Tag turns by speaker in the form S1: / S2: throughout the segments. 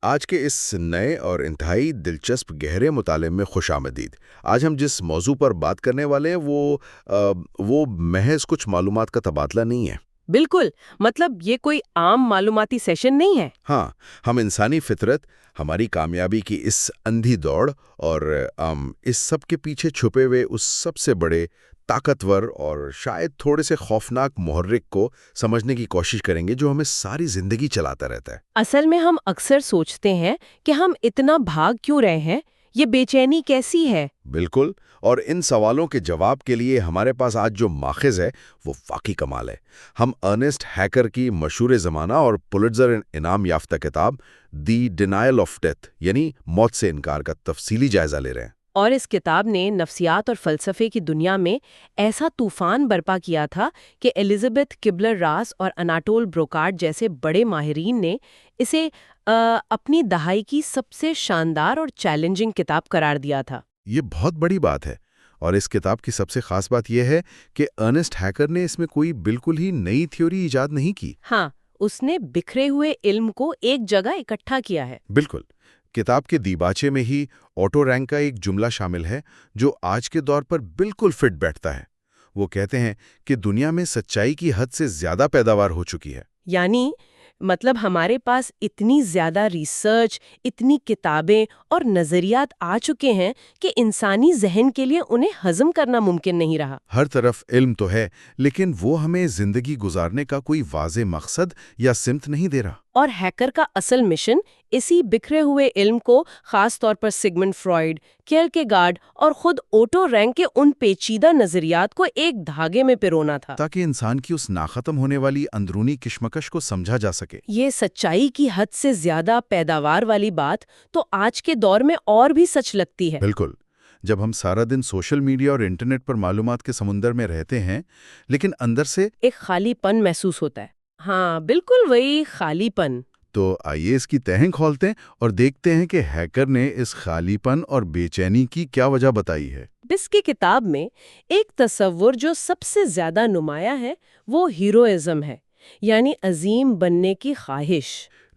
S1: آج کے اس نئے اور انتہائی دلچسپ گہرے مطالعے میں خوش آمدید۔ آج ہم جس موضوع پر بات کرنے والے ہیں وہ محض کچھ معلومات کا تبادلہ نہیں ہے۔
S2: بالکل، مطلب یہ کوئی عام معلوماتی سیشن نہیں ہے۔
S1: ہاں، ہم انسانی فطرت، ہماری کامیابی کی اس اندھی دوڑ اور اس سب کے پیچھے چھپے ہوئے اس سب سے بڑے، طاقتور اور شاید تھوڑے سے خوفناک محرک کو سمجھنے کی کوشش کریں گے جو ہمیں ساری زندگی چلاتا رہتا ہے۔
S2: اصل میں ہم اکثر سوچتے ہیں کہ ہم اتنا بھاگ کیوں رہے ہیں، یہ بے چینی کیسی ہے؟
S1: بالکل، اور ان سوالوں کے جواب کے لیے ہمارے پاس آج جو ماخذ ہے وہ واقعی کمال ہے۔ ہم ارنسٹ ہیکر کی مشہور زمانہ اور پولٹزر انعام یافتہ کتاب دی ڈینائل آف ڈیتھ یعنی موت سے انکار کا تفصیلی جائزہ لے رہے ہیں۔
S2: اور اس کتاب نے نفسیات اور فلسفے کی دنیا میں ایسا طوفان برپا کیا تھا کہ الزبتھ کبلر راس اور اناٹول بروکارٹ جیسے بڑے ماہرین نے اسے اپنی دہائی کی سب سے شاندار اور چیلنجنگ کتاب قرار دیا تھا۔
S1: یہ بہت بڑی بات ہے، اور اس کتاب کی سب سے خاص بات یہ ہے کہ ارنسٹ ہیکر نے اس میں کوئی بالکل ہی نئی تھیوری ایجاد نہیں کی۔
S2: ہاں، اس نے بکھرے ہوئے علم کو ایک جگہ اکٹھا کیا ہے۔
S1: بالکل، کتاب کے دیباچے میں ہی آٹو رینک کا ایک جملہ شامل ہے جو آج کے دور پر بالکل فٹ بیٹھتا ہے۔ وہ کہتے ہیں کہ دنیا میں سچائی کی حد سے زیادہ پیداوار ہو چکی ہے۔
S2: یعنی مطلب ہمارے پاس اتنی زیادہ ریسرچ، اتنی کتابیں اور نظریات آ چکے ہیں کہ انسانی ذہن کے لیے انہیں ہضم کرنا ممکن نہیں رہا۔
S1: ہر طرف علم تو ہے، لیکن وہ ہمیں زندگی گزارنے کا کوئی واضح مقصد یا سمت نہیں دے رہا۔
S2: اور ہیکر کا اصل مشن اسی بکھرے ہوئے علم کو، خاص طور پر سگمنڈ فرائیڈ، کیرکیگارڈ اور خود اوٹو رینک کے ان پیچیدہ نظریات کو ایک دھاگے میں پرونا تھا،
S1: تاکہ انسان کی اس ناختم ہونے والی اندرونی کشمکش کو سمجھا جا سکے۔
S2: یہ سچائی کی حد سے زیادہ پیداوار والی بات تو آج کے دور میں اور بھی سچ لگتی ہے۔
S1: بالکل، جب ہم سارا دن سوشل میڈیا اور انٹرنیٹ پر معلومات کے سمندر میں رہتے ہیں لیکن اندر سے
S2: ایک خالی پن محسوس ہوتا ہے۔ ہاں، بالکل وہی خالی پن۔
S1: تو آئیے اس کی تہیں کھولتے ہیں اور دیکھتے ہیں کہ ہیکر نے اس خالی پن اور بے چینی کی کیا وجہ بتائی ہے۔
S2: اس کی کتاب میں ایک تصور جو سب سے زیادہ نمایاں ہے وہ ہیروئزم ہے، یعنی عظیم بننے کی خواہش۔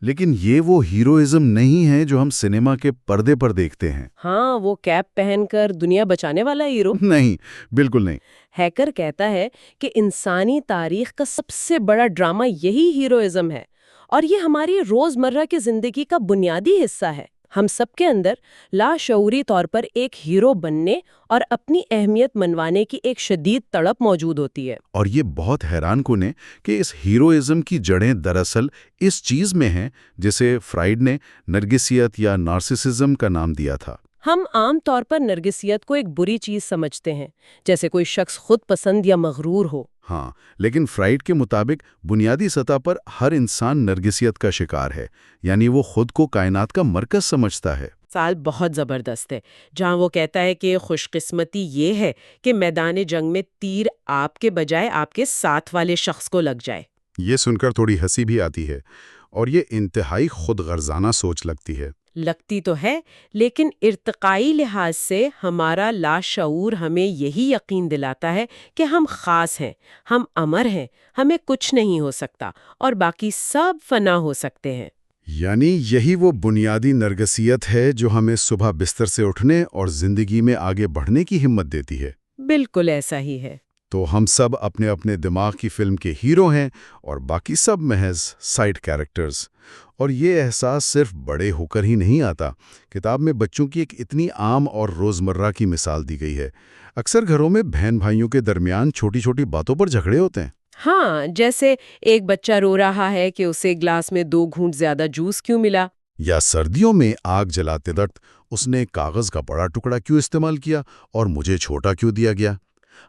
S1: لیکن یہ وہ ہیروئزم نہیں ہے جو ہم سنیما کے پردے پر دیکھتے ہیں۔
S2: ہاں، وہ کیپ پہن کر دنیا بچانے والا ہیرو
S1: نہیں، بالکل نہیں۔
S2: ہیکر کہتا ہے کہ انسانی تاریخ کا سب سے بڑا ڈرامہ یہی ہیروئزم ہے، اور یہ ہماری روزمرہ کی زندگی کا بنیادی حصہ ہے۔ ہم سب کے اندر لاشعوری طور پر ایک ہیرو بننے اور اپنی اہمیت منوانے کی ایک شدید تڑپ موجود ہوتی ہے۔
S1: اور یہ بہت حیران کن ہے کہ اس ہیروئزم کی جڑیں دراصل اس چیز میں ہیں جسے فرائیڈ نے نرگسیت یا نارسسزم کا نام دیا تھا۔
S2: ہم عام طور پر نرگسیت کو ایک بری چیز سمجھتے ہیں، جیسے کوئی شخص خود پسند یا مغرور ہو۔
S1: ہاں، لیکن فرائیڈ کے مطابق بنیادی سطح پر ہر انسان نرگسیت کا شکار ہے، یعنی وہ خود کو کائنات کا مرکز سمجھتا ہے۔
S2: سال بہت زبردست ہے، جہاں وہ کہتا ہے کہ خوش قسمتی یہ ہے کہ میدان جنگ میں تیر آپ کے بجائے آپ کے ساتھ والے شخص کو لگ جائے۔
S1: یہ سن کر تھوڑی ہنسی بھی آتی ہے، اور یہ انتہائی خود غرضانہ سوچ لگتی ہے۔
S2: لگتی تو ہے، لیکن ارتقائی لحاظ سے ہمارا لاشعور ہمیں یہی یقین دلاتا ہے کہ ہم خاص ہیں، ہم امر ہیں، ہمیں کچھ نہیں ہو سکتا اور باقی سب فنا ہو سکتے ہیں۔
S1: یعنی یہی وہ بنیادی نرگسیت ہے جو ہمیں صبح بستر سے اٹھنے اور زندگی میں آگے بڑھنے کی ہمت دیتی ہے۔
S2: بالکل ایسا ہی ہے۔
S1: تو ہم سب اپنے اپنے دماغ کی فلم کے ہیرو ہیں اور باقی سب محض سائیڈ کیریکٹرز۔ اور یہ احساس صرف بڑے ہو کر ہی نہیں آتا۔ کتاب میں بچوں کی ایک اتنی عام اور روزمرہ کی مثال دی گئی ہے۔ اکثر گھروں میں بہن بھائیوں کے درمیان چھوٹی چھوٹی باتوں پر جھگڑے ہوتے ہیں۔
S2: ہاں، جیسے ایک بچہ رو رہا ہے کہ اسے گلاس میں 2 گھونٹ زیادہ جوس کیوں ملا،
S1: یا سردیوں میں آگ جلاتے وقت اس نے کاغذ کا بڑا ٹکڑا کیوں استعمال کیا اور مجھے چھوٹا کیوں دیا گیا۔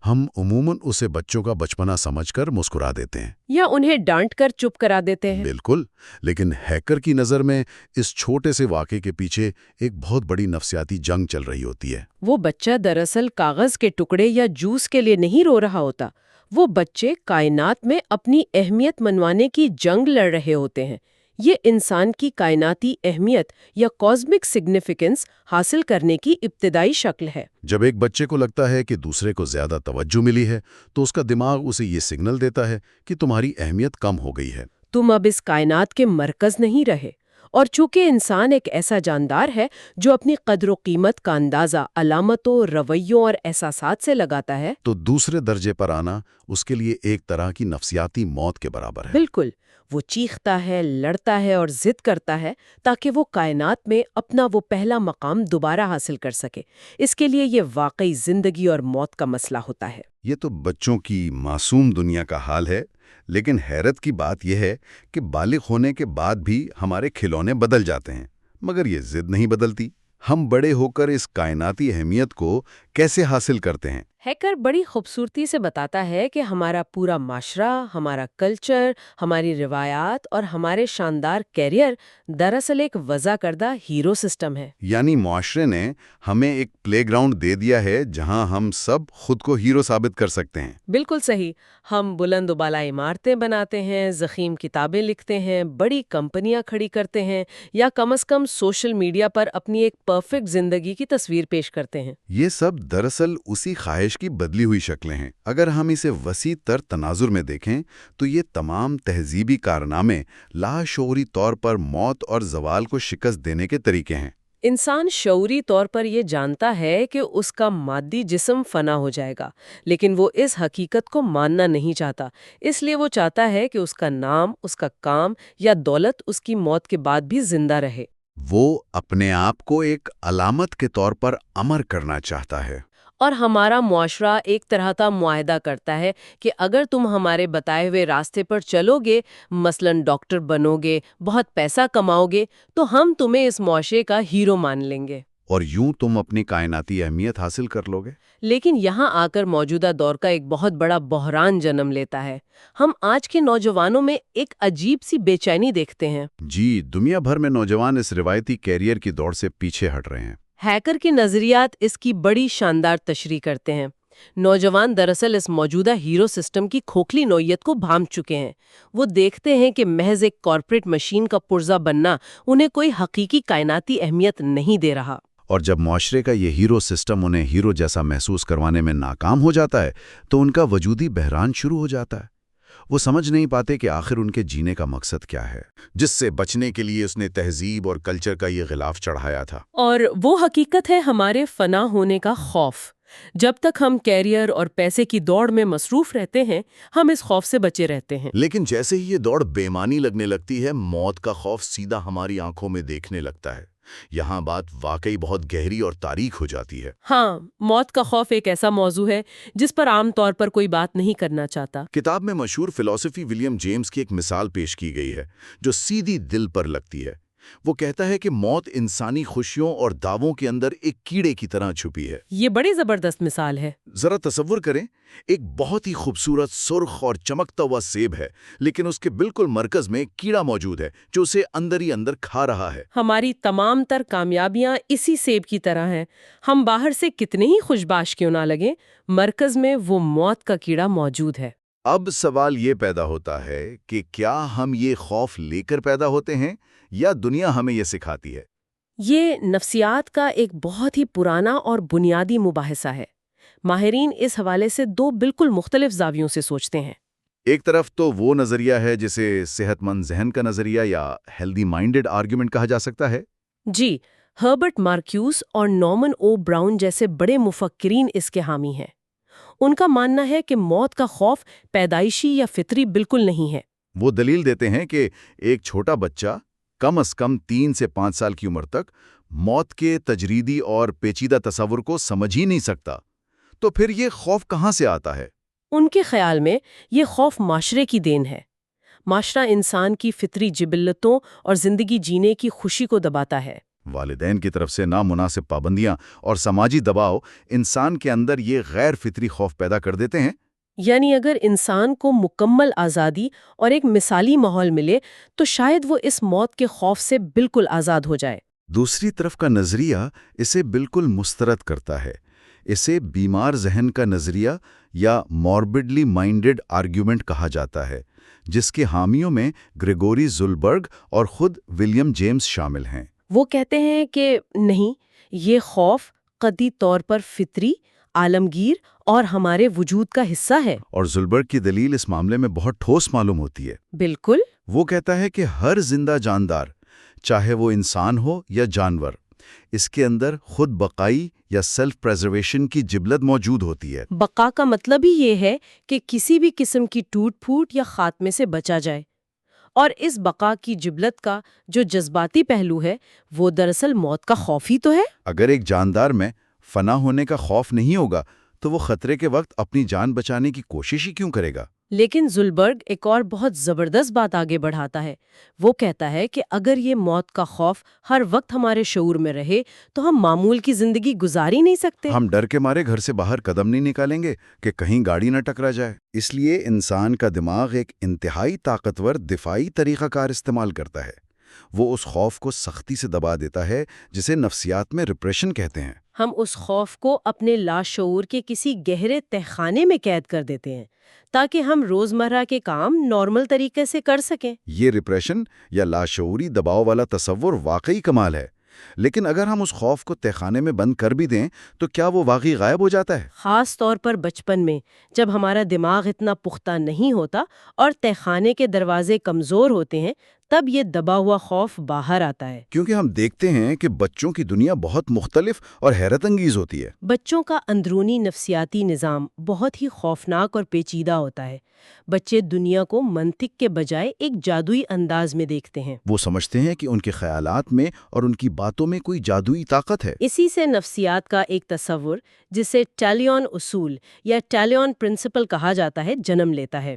S1: ہم عموماً اسے بچوں کا بچپنا سمجھ کر مسکرا دیتے ہیں
S2: یا انہیں ڈانٹ کر چپ کرا دیتے ہیں۔
S1: بالکل، لیکن ہیکر کی نظر میں اس چھوٹے سے واقعے کے پیچھے ایک بہت بڑی نفسیاتی جنگ چل رہی ہوتی ہے۔
S2: وہ بچہ دراصل کاغذ کے ٹکڑے یا جوس کے لیے نہیں رو رہا ہوتا، وہ بچے کائنات میں اپنی اہمیت منوانے کی جنگ لڑ رہے ہوتے ہیں۔ یہ انسان کی کائناتی اہمیت یا کاسمک سگنیفیکنس حاصل کرنے کی ابتدائی شکل ہے۔
S1: جب ایک بچے کو لگتا ہے کہ دوسرے کو زیادہ توجہ ملی ہے تو اس کا دماغ اسے یہ سگنل دیتا ہے کہ تمہاری اہمیت کم ہو گئی ہے۔
S2: تم اب اس کائنات کے مرکز نہیں رہے۔ اور چونکہ انسان ایک ایسا جاندار ہے جو اپنی قدر و قیمت کا اندازہ علامتوں، رویوں اور احساسات سے لگاتا ہے،
S1: تو دوسرے درجے پر آنا اس کے لیے ایک طرح کی نفسیاتی موت کے برابر ہے۔
S2: بالکل، وہ چیختا ہے، لڑتا ہے اور ضد کرتا ہے تاکہ وہ کائنات میں اپنا وہ پہلا مقام دوبارہ حاصل کر سکے۔ اس کے لیے یہ واقعی زندگی اور موت کا مسئلہ ہوتا ہے۔
S1: یہ تو بچوں کی معصوم دنیا کا حال ہے، لیکن حیرت کی بات یہ ہے کہ بالغ ہونے کے بعد بھی ہمارے کھلونے بدل جاتے ہیں، مگر یہ ضد نہیں بدلتی۔ ہم بڑے ہو کر اس کائناتی اہمیت کو کیسے حاصل کرتے ہیں؟
S2: ہیکر بڑی خوبصورتی سے بتاتا ہے کہ ہمارا پورا معاشرہ، ہمارا کلچر، ہماری روایات اور ہمارے شاندار کیریئر دراصل ایک وضع کردہ ہیرو سسٹم ہے۔
S1: یعنی معاشرے نے ہمیں ایک پلے گراؤنڈ دے دیا ہے جہاں ہم سب خود کو ہیرو ثابت کر سکتے ہیں۔
S2: بالکل صحیح۔ ہم بلند و بالا عمارتیں بناتے ہیں، ضخیم کتابیں لکھتے ہیں، بڑی کمپنیاں کھڑی کرتے ہیں، یا کم از کم سوشل میڈیا پر اپنی ایک پرفیکٹ زندگی کی تصویر پیش کرتے ہیں۔
S1: یہ سب دراصل اسی خواہش کی بدلی ہوئی شکلیں ہیں۔ اگر ہم اسے وسیع تر تناظر میں دیکھیں تو یہ تمام تہذیبی کارنامے لاشعوری طور پر موت اور زوال کو شکست دینے کے طریقے ہیں۔
S2: انسان شعوری طور پر یہ جانتا ہے کہ اس کا مادی جسم فنا ہو جائے گا، لیکن وہ اس حقیقت کو ماننا نہیں چاہتا۔ اس لیے وہ چاہتا ہے کہ اس کا نام، اس کا کام یا دولت اس کی موت کے بعد بھی زندہ رہے۔
S1: وہ اپنے آپ کو ایک علامت کے طور پر امر کرنا چاہتا ہے۔
S2: اور ہمارا معاشرہ ایک طرح کا معاہدہ کرتا ہے کہ اگر تم ہمارے بتائے ہوئے راستے پر چلو گے، مثلاً ڈاکٹر بنو گے، بہت پیسہ کماؤ گے، تو ہم تمہیں اس معاشرے کا ہیرو مان لیں گے۔
S1: اور یوں تم اپنی کائناتی اہمیت حاصل کر لو گے۔
S2: لیکن یہاں آ کر موجودہ دور کا ایک بہت بڑا بحران جنم لیتا ہے۔ ہم آج کے نوجوانوں میں ایک عجیب سی بے چینی دیکھتے ہیں۔
S1: جی، دنیا بھر میں نوجوان اس روایتی کیریئر کی دوڑ سے پیچھے ہٹ رہے ہیں۔
S2: ہیکر کے نظریات اس کی بڑی شاندار تشریح کرتے ہیں۔ نوجوان دراصل اس موجودہ ہیرو سسٹم کی کھوکھلی نوعیت کو بھانپ چکے ہیں۔ وہ دیکھتے ہیں کہ محض ایک کارپوریٹ مشین کا پرزہ بننا انہیں کوئی حقیقی کائناتی اہمیت نہیں دے رہا۔
S1: اور جب معاشرے کا یہ ہیرو سسٹم انہیں ہیرو جیسا محسوس کروانے میں ناکام ہو جاتا ہے تو ان کا وجودی بحران شروع ہو جاتا ہے۔ وہ سمجھ نہیں پاتے کہ آخر ان کے جینے کا مقصد کیا ہے، جس سے بچنے کے لیے اس نے تہذیب اور کلچر کا یہ غلاف چڑھایا تھا۔
S2: اور وہ حقیقت ہے ہمارے فنا ہونے کا خوف۔ جب تک ہم کیریئر اور پیسے کی دوڑ میں مصروف رہتے ہیں، ہم اس خوف سے بچے رہتے ہیں۔
S1: لیکن جیسے ہی یہ دوڑ بے معنی لگنے لگتی ہے، موت کا خوف سیدھا ہماری آنکھوں میں دیکھنے لگتا ہے۔ یہاں بات واقعی بہت گہری اور تاریک ہو جاتی ہے۔
S2: ہاں، موت کا خوف ایک ایسا موضوع ہے جس پر عام طور پر کوئی بات نہیں کرنا چاہتا۔
S1: کتاب میں مشہور فلسفی ولیم جیمز کی ایک مثال پیش کی گئی ہے جو سیدھی دل پر لگتی ہے۔ وہ کہتا ہے کہ موت انسانی خوشیوں اور دعووں کے اندر ایک کیڑے کی طرح چھپی ہے۔
S2: یہ بڑی زبردست مثال ہے۔
S1: ذرا تصور کریں، ایک بہت ہی خوبصورت سرخ اور چمکتا ہوا سیب ہے، لیکن اس کے بالکل مرکز میں کیڑا موجود ہے جو اسے اندر ہی اندر کھا رہا ہے۔
S2: ہماری تمام تر کامیابیاں اسی سیب کی طرح ہیں۔ ہم باہر سے کتنے ہی خوشباش کیوں نہ لگیں، مرکز میں وہ موت کا کیڑا موجود ہے۔
S1: اب سوال یہ پیدا ہوتا ہے کہ کیا ہم یہ خوف لے کر پیدا ہوتے ہیں یا دنیا ہمیں یہ سکھاتی ہے؟
S2: یہ نفسیات کا ایک بہت ہی پرانا اور بنیادی مباحثہ ہے۔ ماہرین اس حوالے سے دو بالکل مختلف زاویوں سے سوچتے ہیں۔
S1: ایک طرف تو وہ نظریہ ہے جسے صحت مند ذہن کا نظریہ یا ہیلدی مائنڈڈ آرگیومنٹ کہا جا سکتا ہے۔
S2: جی، ہربرٹ مارکیوس اور نارمن او براؤن جیسے بڑے مفکرین اس کے حامی ہیں۔ ان کا ماننا ہے کہ موت کا خوف پیدائشی یا فطری بالکل نہیں ہے۔
S1: وہ دلیل دیتے ہیں کہ ایک چھوٹا بچہ کم از کم 3 سے 5 سال کی عمر تک موت کے تجریدی اور پیچیدہ تصور کو سمجھ ہی نہیں سکتا، تو پھر یہ خوف کہاں سے آتا ہے؟
S2: ان کے خیال میں یہ خوف معاشرے کی دین ہے۔ معاشرہ انسان کی فطری جبلتوں اور زندگی جینے کی خوشی کو دباتا ہے۔
S1: والدین کی طرف سے نامناسب پابندیاں اور سماجی دباؤ انسان کے اندر یہ غیر فطری خوف پیدا کر دیتے ہیں۔
S2: یعنی اگر انسان کو مکمل آزادی اور ایک مثالی ماحول ملے تو شاید وہ اس موت کے خوف سے بالکل آزاد ہو جائے۔
S1: دوسری طرف کا نظریہ اسے بالکل مسترد کرتا ہے۔ اسے بیمار ذہن کا نظریہ یا موربڈلی مائنڈڈ آرگیومنٹ کہا جاتا ہے، جس کے حامیوں میں گریگوری زولبرگ اور خود ولیم جیمز شامل ہیں۔
S2: وہ کہتے ہیں کہ نہیں، یہ خوف قطعی طور پر فطری، عالمگیر اور ہمارے وجود کا حصہ ہے۔
S1: اور زولبرگ کی دلیل اس معاملے میں بہت ٹھوس معلوم ہوتی ہے۔
S2: بالکل۔
S1: وہ کہتا ہے کہ ہر زندہ جاندار، چاہے وہ انسان ہو یا جانور، اس کے اندر خود بقائی یا سیلف پریزرویشن کی جبلت موجود ہوتی ہے۔
S2: بقا کا مطلب ہی یہ ہے کہ کسی بھی قسم کی ٹوٹ پھوٹ یا خاتمے سے بچا جائے، اور اس بقا کی جبلت کا جو جذباتی پہلو ہے وہ دراصل موت کا خوف ہی تو ہے۔
S1: اگر ایک جاندار میں فنا ہونے کا خوف نہیں ہوگا تو وہ خطرے کے وقت اپنی جان بچانے کی کوشش ہی کیوں کرے گا؟
S2: لیکن زلبرگ ایک اور بہت زبردست بات آگے بڑھاتا ہے۔ وہ کہتا ہے کہ اگر یہ موت کا خوف ہر وقت ہمارے شعور میں رہے تو ہم معمول کی زندگی گزار ہی نہیں سکتے۔
S1: ہم ڈر کے مارے گھر سے باہر قدم نہیں نکالیں گے کہ کہیں گاڑی نہ ٹکرا جائے۔ اس لیے انسان کا دماغ ایک انتہائی طاقتور دفاعی طریقہ کار استعمال کرتا ہے۔ وہ اس خوف کو سختی سے دبا دیتا ہے جسے نفسیات میں ریپریشن کہتے ہیں۔
S2: ہم اس خوف کو اپنے لاشعور کے کسی گہرے تہخانے میں قید کر دیتے ہیں تاکہ ہم روزمرہ کے کام نارمل طریقے سے کر سکیں۔
S1: یہ ریپریشن یا لاشعوری دباؤ والا تصور واقعی کمال ہے، لیکن اگر ہم اس خوف کو تہخانے میں بند کر بھی دیں تو کیا وہ واقعی غائب ہو جاتا ہے؟
S2: خاص طور پر بچپن میں، جب ہمارا دماغ اتنا پختہ نہیں ہوتا اور تہخانے کے دروازے کمزور ہوتے ہیں، تب یہ دبا ہوا خوف باہر آتا ہے۔
S1: کیونکہ ہم دیکھتے ہیں کہ بچوں کی دنیا بہت مختلف اور حیرت انگیز ہوتی ہے۔
S2: بچوں کا اندرونی نفسیاتی نظام بہت ہی خوفناک اور پیچیدہ ہوتا ہے۔ بچے دنیا کو منطق کے بجائے ایک جادوئی انداز میں دیکھتے ہیں۔
S1: وہ سمجھتے ہیں کہ ان کے خیالات میں اور ان کی باتوں میں کوئی جادوئی طاقت ہے۔
S2: اسی سے نفسیات کا ایک تصور، جسے ٹیلیون اصول یا ٹیلیون پرنسپل کہا جاتا ہے، جنم لیتا ہے۔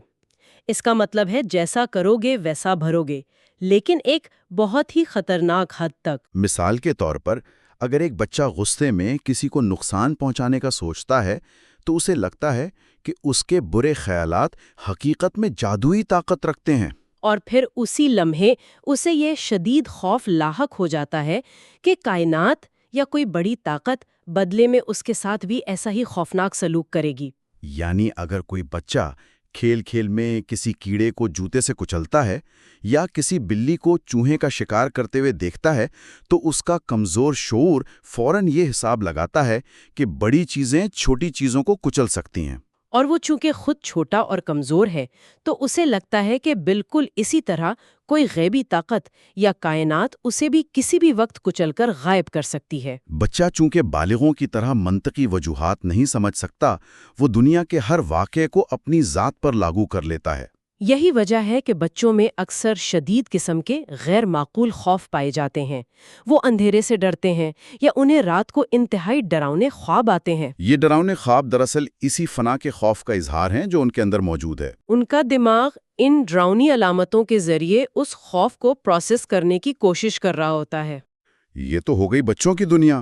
S2: اس کا مطلب ہے جیسا کرو گے ویسا بھرو گے، لیکن ایک بہت ہی خطرناک حد تک۔
S1: مثال کے طور پر، اگر ایک بچہ غصے میں کسی کو نقصان پہنچانے کا سوچتا ہے تو اسے لگتا ہے کہ اس کے برے خیالات حقیقت میں جادوئی طاقت رکھتے ہیں۔
S2: اور پھر اسی لمحے اسے یہ شدید خوف لاحق ہو جاتا ہے کہ کائنات یا کوئی بڑی طاقت بدلے میں اس کے ساتھ بھی ایسا ہی خوفناک سلوک کرے گی۔
S1: یعنی اگر کوئی بچہ کھیل کھیل میں کسی کیڑے کو جوتے سے کچلتا ہے یا کسی بلی کو چوہے کا شکار کرتے ہوئے دیکھتا ہے تو اس کا کمزور شعور فوراً یہ حساب لگاتا ہے کہ بڑی چیزیں چھوٹی چیزوں کو کچل سکتی ہیں۔
S2: اور وہ چونکہ خود چھوٹا اور کمزور ہے تو اسے لگتا ہے کہ بالکل اسی طرح کوئی غیبی طاقت یا کائنات اسے بھی کسی بھی وقت کچل کر غائب کر سکتی ہے۔
S1: بچہ چونکہ بالغوں کی طرح منطقی وجوہات نہیں سمجھ سکتا، وہ دنیا کے ہر واقعے کو اپنی ذات پر لاگو کر لیتا ہے۔
S2: یہی وجہ ہے کہ بچوں میں اکثر شدید قسم کے غیر معقول خوف پائے جاتے ہیں۔ وہ اندھیرے سے ڈرتے ہیں یا انہیں رات کو انتہائی ڈراؤنے خواب آتے ہیں۔
S1: یہ ڈراؤنے خواب دراصل اسی فنا کے خوف کا اظہار ہیں جو ان کے اندر موجود ہے۔
S2: ان کا دماغ ان ڈراؤنی علامتوں کے ذریعے اس خوف کو پروسیس کرنے کی کوشش کر رہا ہوتا ہے۔
S1: یہ تو ہو گئی بچوں کی دنیا،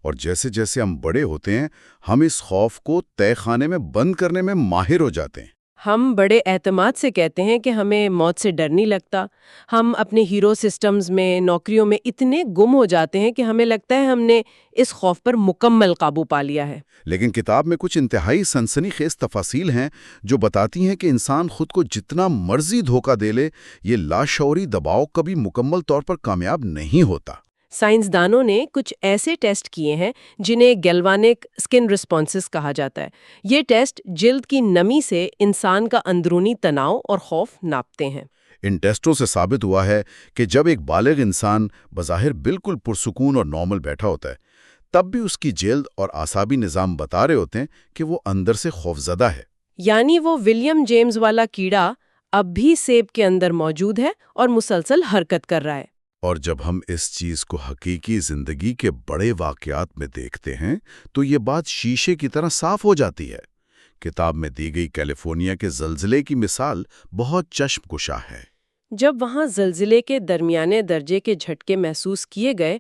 S1: اور جیسے جیسے ہم بڑے ہوتے ہیں ہم اس خوف کو تہہ خانے میں بند کرنے میں ماہر ہو جاتے ہیں۔
S2: ہم بڑے اعتماد سے کہتے ہیں کہ ہمیں موت سے ڈر نہیں لگتا۔ ہم اپنے ہیرو سسٹمز میں، نوکریوں میں اتنے گم ہو جاتے ہیں کہ ہمیں لگتا ہے ہم نے اس خوف پر مکمل قابو پا لیا ہے۔
S1: لیکن کتاب میں کچھ انتہائی سنسنی خیز تفاصیل ہیں جو بتاتی ہیں کہ انسان خود کو جتنا مرضی دھوکہ دے لے، یہ لاشعوری دباؤ کبھی مکمل طور پر کامیاب نہیں ہوتا۔
S2: سائنسدانوں نے کچھ ایسے ٹیسٹ کیے ہیں جنہیں گیلوانک اسکن رسپانسز کہا جاتا ہے۔ یہ ٹیسٹ جلد کی نمی سے انسان کا اندرونی تناؤ اور خوف ناپتے ہیں۔
S1: ان ٹیسٹوں سے ثابت ہوا ہے کہ جب ایک بالغ انسان بظاہر بالکل پرسکون اور نارمل بیٹھا ہوتا ہے، تب بھی اس کی جلد اور اعصابی نظام بتا رہے ہوتے ہیں کہ وہ اندر سے خوفزدہ ہے۔
S2: یعنی وہ ولیم جیمز والا کیڑا اب بھی سیب کے اندر موجود ہے اور مسلسل حرکت کر رہا ہے۔
S1: اور جب ہم اس چیز کو حقیقی زندگی کے بڑے واقعات میں دیکھتے ہیں تو یہ بات شیشے کی طرح صاف ہو جاتی ہے۔ کتاب میں دی گئی کیلیفورنیا کے زلزلے کی مثال بہت چشم کشا ہے۔
S2: جب وہاں زلزلے کے درمیانے درجے کے جھٹکے محسوس کیے گئے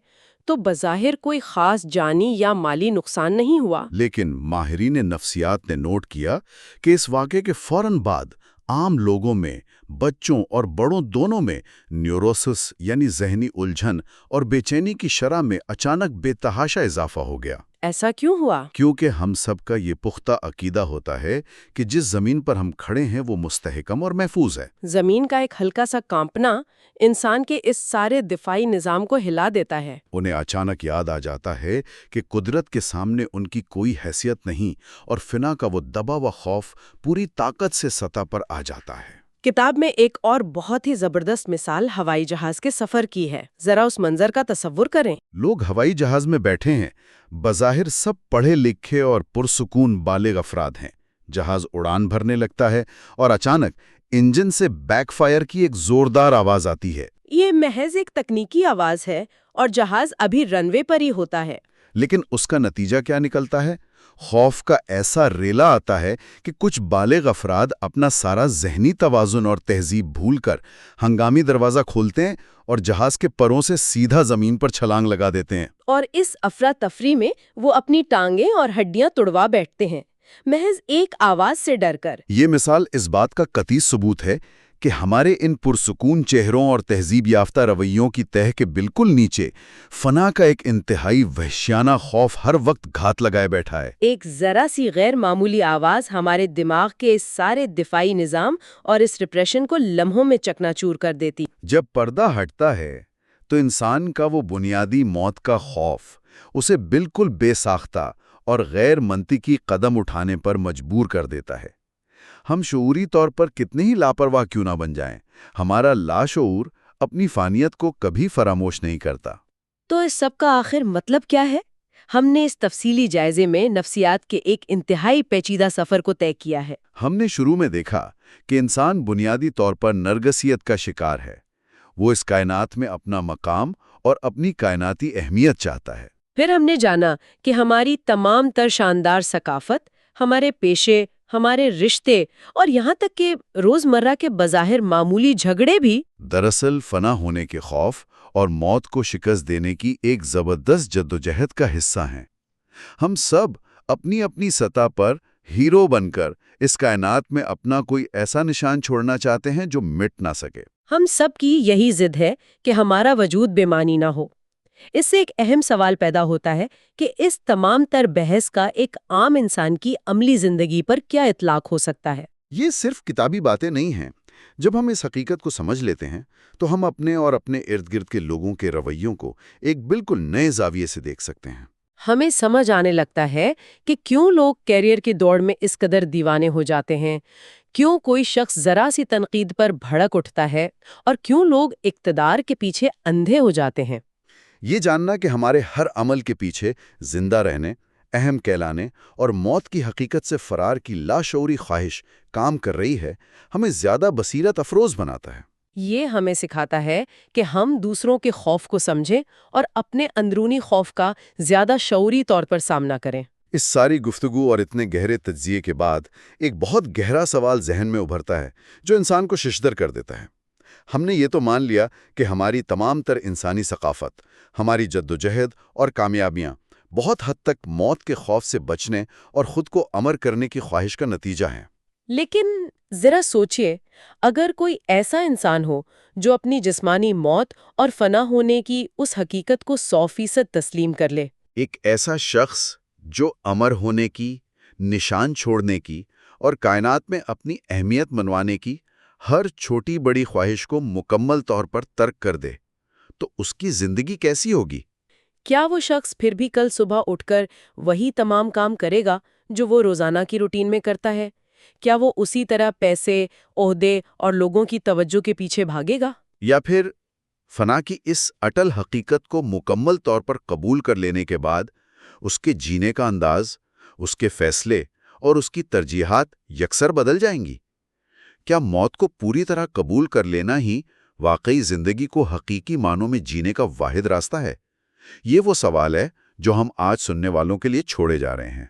S2: تو بظاہر کوئی خاص جانی یا مالی نقصان نہیں ہوا۔
S1: لیکن ماہرین نفسیات نے نوٹ کیا کہ اس واقعے کے فوراً بعد عام لوگوں میں، بچوں اور بڑوں دونوں میں نیوروسس یعنی ذہنی الجھن اور بے چینی کی شرح میں اچانک بے تحاشا اضافہ ہو گیا۔
S2: ایسا کیوں ہوا؟
S1: کیونکہ ہم سب کا یہ پختہ عقیدہ ہوتا ہے کہ جس زمین پر ہم کھڑے ہیں وہ مستحکم اور محفوظ ہے۔
S2: زمین کا ایک ہلکا سا کانپنا انسان کے اس سارے دفاعی نظام کو ہلا دیتا ہے۔
S1: انہیں اچانک یاد آ جاتا ہے کہ قدرت کے سامنے ان کی کوئی حیثیت نہیں، اور فنا کا وہ دبا ہوا خوف پوری طاقت سے سطح پر آ جاتا ہے۔
S2: کتاب میں ایک اور بہت ہی زبردست مثال ہوائی جہاز کے سفر کی ہے، ذرا اس منظر کا تصور کریں۔
S1: لوگ ہوائی جہاز میں بیٹھے ہیں، بظاہر سب پڑھے لکھے اور پرسکون بالغ افراد ہیں۔ جہاز اڑان بھرنے لگتا ہے اور اچانک انجن سے بیک فائر کی ایک زوردار آواز آتی ہے۔
S2: یہ محض ایک تکنیکی آواز ہے اور جہاز ابھی رن وے پر ہی ہوتا ہے۔
S1: لیکن اس کا نتیجہ کیا نکلتا ہے؟ خوف کا ایسا ریلا آتا ہے کہ کچھ بالغ افراد اپنا سارا ذہنی توازن اور تہذیب بھول کر ہنگامی دروازہ کھولتے ہیں اور جہاز کے پروں سے سیدھا زمین پر چھلانگ لگا دیتے ہیں۔
S2: اور اس افراتفری میں وہ اپنی ٹانگیں اور ہڈیاں توڑوا بیٹھتے ہیں، محض ایک آواز سے ڈر کر۔
S1: یہ مثال اس بات کا قطعی ثبوت ہے کہ ہمارے ان پرسکون چہروں اور تہذیب یافتہ رویوں کی تہہ کے بالکل نیچے فنا کا ایک انتہائی وحشیانہ خوف ہر وقت گھات لگائے بیٹھا ہے۔
S2: ایک ذرا سی غیر معمولی آواز ہمارے دماغ کے اس سارے دفاعی نظام اور اس ریپریشن کو لمحوں میں چکنا چور کر دیتی۔
S1: جب پردہ ہٹتا ہے تو انسان کا وہ بنیادی موت کا خوف اسے بالکل بے ساختہ اور غیر منطقی قدم اٹھانے پر مجبور کر دیتا ہے۔ ہم شعوری طور پر کتنے ہی لاپرواہ کیوں نہ بن جائیں، ہمارا لاشعور اپنی فانیت کو کبھی فراموش نہیں کرتا۔
S2: تو اس سب کا آخر مطلب کیا ہے؟ ہم نے اس تفصیلی جائزے میں نفسیات کے ایک انتہائی پیچیدہ سفر کو طے کیا ہے۔
S1: ہم نے شروع میں دیکھا کہ انسان بنیادی طور پر نرگسیت کا شکار ہے۔ وہ اس کائنات میں اپنا مقام اور اپنی کائناتی اہمیت چاہتا ہے۔
S2: پھر ہم نے جانا کہ ہماری تمام تر شاندار ثقافت، ہمارے پیشے، ہمارے رشتے اور یہاں تک کہ روزمرہ کے بظاہر معمولی جھگڑے بھی
S1: دراصل فنا ہونے کے خوف اور موت کو شکست دینے کی ایک زبردست جدوجہد کا حصہ ہیں۔ ہم سب اپنی اپنی سطح پر ہیرو بن کر اس کائنات میں اپنا کوئی ایسا نشان چھوڑنا چاہتے ہیں جو مٹ نہ سکے۔
S2: ہم سب کی یہی ضد ہے کہ ہمارا وجود بے معنی نہ ہو۔ اس سے ایک اہم سوال پیدا ہوتا ہے کہ اس تمام تر بحث کا ایک عام انسان کی عملی زندگی پر کیا اطلاق ہو سکتا ہے؟
S1: یہ صرف کتابی باتیں نہیں ہیں۔ جب ہم اس حقیقت کو سمجھ لیتے ہیں تو ہم اپنے اور اپنے ارد گرد کے لوگوں کے رویوں کو ایک بالکل نئے زاویے سے دیکھ سکتے ہیں۔
S2: ہمیں سمجھ آنے لگتا ہے کہ کیوں لوگ کیریئر کی دوڑ میں اس قدر دیوانے ہو جاتے ہیں، کیوں کوئی شخص ذرا سی تنقید پر بھڑک اٹھتا ہے، اور کیوں لوگ اقتدار کے پیچھے اندھے ہو جاتے ہیں۔
S1: یہ جاننا کہ ہمارے ہر عمل کے پیچھے زندہ رہنے، اہم کہلانے اور موت کی حقیقت سے فرار کی لاشعوری خواہش کام کر رہی ہے، ہمیں زیادہ بصیرت افروز بناتا ہے۔
S2: یہ ہمیں سکھاتا ہے کہ ہم دوسروں کے خوف کو سمجھیں اور اپنے اندرونی خوف کا زیادہ شعوری طور پر سامنا کریں۔
S1: اس ساری گفتگو اور اتنے گہرے تجزیے کے بعد ایک بہت گہرا سوال ذہن میں ابھرتا ہے جو انسان کو ششدر کر دیتا ہے۔ ہم نے یہ تو مان لیا کہ ہماری تمام تر انسانی ثقافت، ہماری جدوجہد اور کامیابیاں بہت حد تک موت کے خوف سے بچنے اور خود کو امر کرنے کی خواہش کا نتیجہ ہیں۔
S2: لیکن ذرا سوچئے، اگر کوئی ایسا انسان ہو جو اپنی جسمانی موت اور فنا ہونے کی اس حقیقت کو 100% تسلیم کر لے۔
S1: ایک ایسا شخص جو امر ہونے کی، نشان چھوڑنے کی اور کائنات میں اپنی اہمیت منوانے کی ہر چھوٹی بڑی خواہش کو مکمل طور پر ترک کر دے، تو اس کی زندگی کیسی ہوگی؟
S2: کیا وہ شخص پھر بھی کل صبح اٹھ کر وہی تمام کام کرے گا جو وہ روزانہ کی روٹین میں کرتا ہے؟ کیا وہ اسی طرح پیسے، عہدے اور لوگوں کی توجہ کے پیچھے بھاگے گا؟
S1: یا پھر فنا کی اس اٹل حقیقت کو مکمل طور پر قبول کر لینے کے بعد اس کے جینے کا انداز، اس کے فیصلے اور اس کی ترجیحات یکسر بدل جائیں گی؟ کیا موت کو پوری طرح قبول کر لینا ہی واقعی زندگی کو حقیقی معنوں میں جینے کا واحد راستہ ہے؟ یہ وہ سوال ہے جو ہم آج سننے والوں کے لیے چھوڑے جا رہے ہیں۔